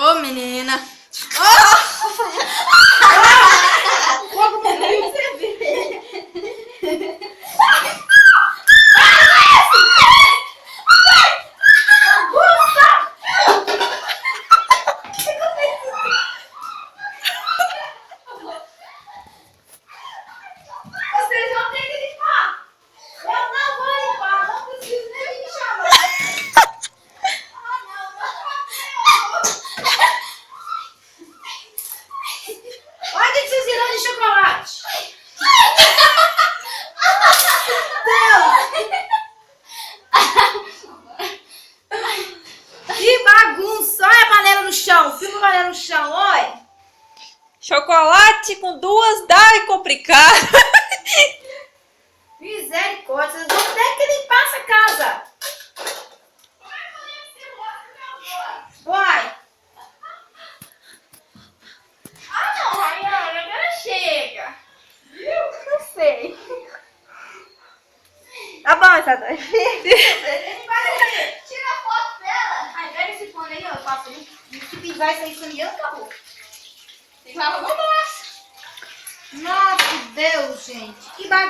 Ô, menina. Ô! Vocês vão ter que limpar. Eu não vou limpar, não preciso nem me chamar. Olha o que vocês viram de chocolate. Que bagunça. Olha a panela no chão. Filma a panela no chão, olha. Chocolate com duas dá é complicado. Misericórdia, vocês vão ter que limpar essa casa. Vai. Ah, não, Rayana, agora chega. Não sei. Tá bom, Isadora. Tira a foto dela. Ai, pega esse fone aí, ó. Eu faço isso. Se pisar isso aí, sangrando, acabou. Tem que lavar o braço. Nossa, Deus, gente. Que bagunça.